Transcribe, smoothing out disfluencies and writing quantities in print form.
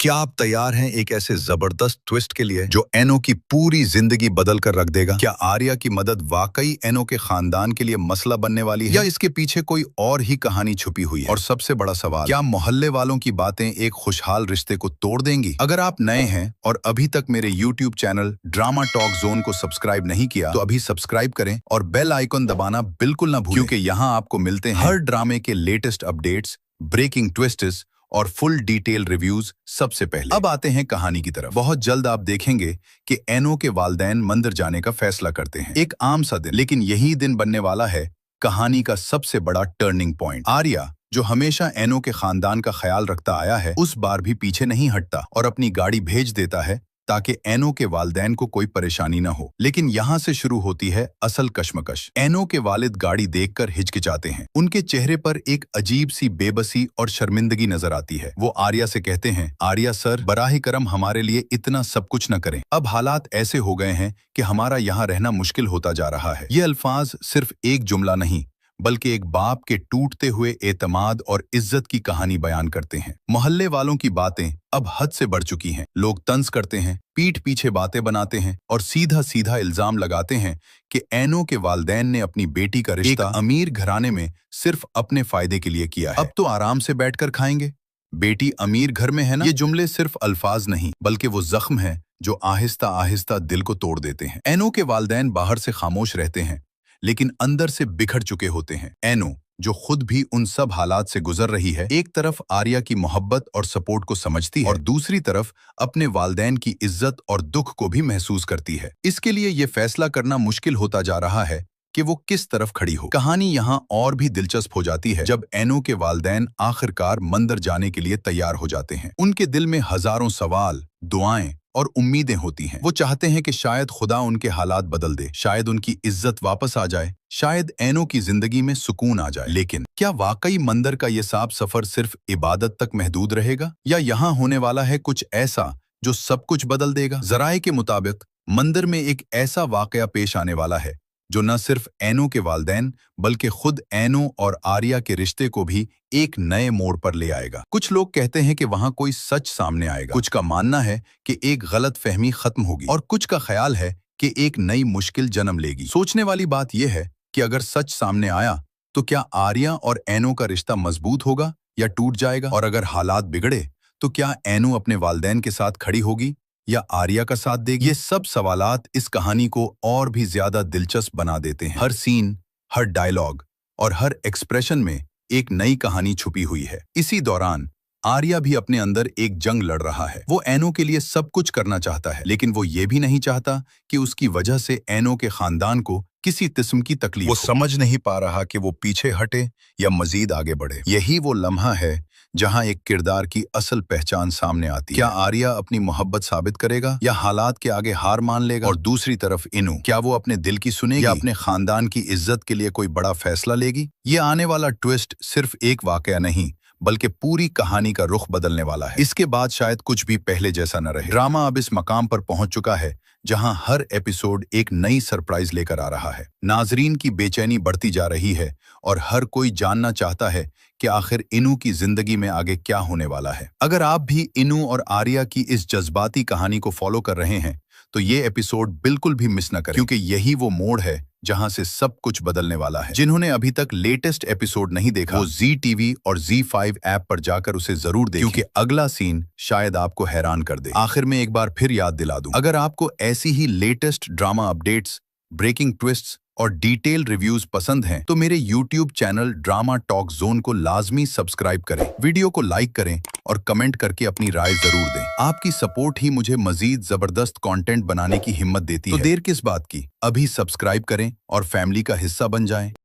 क्या आप तैयार हैं एक ऐसे जबरदस्त ट्विस्ट के लिए जो एनो की पूरी जिंदगी बदल कर रख देगा? क्या आर्या की मदद वाकई एनो के खानदान के लिए मसला बनने वाली है या इसके पीछे कोई और ही कहानी छुपी हुई है? और सबसे बड़ा सवाल, क्या मोहल्ले वालों की बातें एक खुशहाल रिश्ते को तोड़ देंगी? अगर आप नए हैं और अभी तक मेरे YouTube channel drama talk zone को सब्सक्राइब नहीं किया तो अभी सब्सक्राइब करें और बेल आइकन दबाना बिल्कुल ना भूलें, क्योंकि यहाँ आपको मिलते हैं हर ड्रामे के लेटेस्ट अपडेट्स, ब्रेकिंग ट्विस्ट्स और फुल डिटेल रिव्यूज सबसे पहले। अब आते हैं कहानी की तरफ। बहुत जल्द आप देखेंगे कि एनो के वालिदैन मंदिर जाने का फैसला करते हैं। एक आम सा दिन, लेकिन यही दिन बनने वाला है कहानी का सबसे बड़ा टर्निंग पॉइंट। आर्या, जो हमेशा एनो के खानदान का ख्याल रखता आया है, उस बार भी पीछे नहीं हटता और अपनी गाड़ी भेज देता है ताकि एनो के वालिदैन को कोई परेशानी न हो। लेकिन यहाँ से शुरू होती है असल कश्मकश। एनो के वालिद गाड़ी देखकर हिचकिचाते हैं। उनके चेहरे पर एक अजीब सी बेबसी और शर्मिंदगी नजर आती है। वो आर्या से कहते हैं, आर्या सर, बराह करम हमारे लिए इतना सब कुछ न करें। अब हालात ऐसे हो गए हैं कि हमारा यहाँ रहना मुश्किल होता जा रहा है। ये अल्फाज सिर्फ एक जुमला नहीं बल्कि एक बाप के टूटते हुए एतमाद और इज्जत की कहानी बयान करते हैं। मोहल्ले वालों की बातें अब हद से बढ़ चुकी हैं। लोग तंज करते हैं, पीठ पीछे बातें बनाते हैं और सीधा सीधा इल्जाम लगाते हैं कि एनो के वालिदैन ने अपनी बेटी का रिश्ता एक अमीर घराने में सिर्फ अपने फायदे के लिए किया है। अब तो आराम से बैठकर खाएंगे, बेटी अमीर घर में है ना। ये जुमले सिर्फ अल्फाज नहीं बल्कि वो जख्म है जो आहिस्ता आहिस्ता दिल को तोड़ देते हैं। एनो के वालिदैन बाहर से खामोश रहते हैं लेकिन अंदर से बिखर चुके होते हैं। एनो, जो खुद भी उन सब हालात से गुजर रही है, एक तरफ आर्या की मोहब्बत और सपोर्ट को समझती है और दूसरी तरफ अपने वालिदैन की इज्जत और दुख को भी महसूस करती है। इसके लिए ये फैसला करना मुश्किल होता जा रहा है कि वो किस तरफ खड़ी हो। कहानी यहाँ और भी दिलचस्प हो जाती है जब एनो के वालिदैन आखिरकार मंदिर जाने के लिए तैयार हो जाते हैं। उनके दिल में हजारों सवाल, दुआएं और उम्मीदें होती हैं। वो चाहते हैं कि शायद खुदा उनके हालात बदल दे, शायद उनकी इज्जत वापस आ जाए, शायद एनो की जिंदगी में सुकून आ जाए। लेकिन क्या वाकई मंदिर का ये साफ सफर सिर्फ इबादत तक महदूद रहेगा या यहाँ होने वाला है कुछ ऐसा जो सब कुछ बदल देगा? जराए के मुताबिक मंदिर में एक ऐसा वाकया पेश आने वाला है जो न सिर्फ एनो के वालिदैन बल्कि खुद एनो और आर्या के रिश्ते को भी एक नए मोड़ पर ले आएगा। कुछ लोग कहते हैं कि वहां कोई सच सामने आएगा, कुछ का मानना है कि एक गलत फहमी खत्म होगी और कुछ का ख्याल है कि एक नई मुश्किल जन्म लेगी। सोचने वाली बात यह है कि अगर सच सामने आया तो क्या आर्या और एनो का रिश्ता मजबूत होगा या टूट जाएगा? और अगर हालात बिगड़े तो क्या एनो अपने वालिदैन के साथ खड़ी होगी या आर्या का साथ देगी? ये सब सवालात इस कहानी को और भी ज्यादा दिलचस्प बना देते हैं। हर सीन, हर डायलॉग और हर एक्सप्रेशन में एक नई कहानी छुपी हुई है। इसी दौरान आर्या भी अपने अंदर एक जंग लड़ रहा है। वो एनो के लिए सब कुछ करना चाहता है लेकिन वो ये भी नहीं चाहता कि उसकी वजह से एनो के खानदान को किसी किस्म की तकलीफ। वो समझ नहीं पा रहा कि वो पीछे हटे या मजीद आगे बढ़े। यही वो लम्हा है जहां एक किरदार की असल पहचान सामने आती है। क्या आर्या अपनी मोहब्बत साबित करेगा या हालात के आगे हार मान लेगा? और दूसरी तरफ इनू, क्या वो अपने दिल की सुनेगी या अपने खानदान की इज्जत के लिए कोई बड़ा फैसला लेगी? ये आने वाला ट्विस्ट सिर्फ एक वाकया नहीं बल्कि पूरी कहानी का रुख बदलने वाला है। इसके बाद शायद कुछ भी पहले जैसा न रहे। ड्रामा अब इस मकाम पर पहुंच चुका है जहां हर एपिसोड एक नई सरप्राइज लेकर आ रहा है। नाजरीन की बेचैनी बढ़ती जा रही है और हर कोई जानना चाहता है कि आखिर इनू की जिंदगी में आगे क्या होने वाला है। अगर आप भी इनू और आर्या की इस जज्बाती कहानी को फॉलो कर रहे हैं तो ये एपिसोड बिल्कुल भी मिस न करें, क्योंकि यही वो मोड़ है जहां से सब कुछ बदलने वाला है। जिन्होंने अभी तक लेटेस्ट एपिसोड नहीं देखा वो ZTV और ZEE5 ऐप पर जाकर उसे जरूर देखें, क्योंकि अगला सीन शायद आपको हैरान कर दे। आखिर में एक बार फिर याद दिला दूं, अगर आपको ऐसी ही latest drama updates, breaking twists और डिटेल रिव्यूज पसंद हैं तो मेरे YouTube channel drama talk zone को लाजमी सब्सक्राइब करें, वीडियो को लाइक करें और कमेंट करके अपनी राय जरूर दें। आपकी सपोर्ट ही मुझे मजीद जबरदस्त कंटेंट बनाने की हिम्मत देती है। तो देर किस बात की, अभी सब्सक्राइब करें और फैमिली का हिस्सा बन जाएं।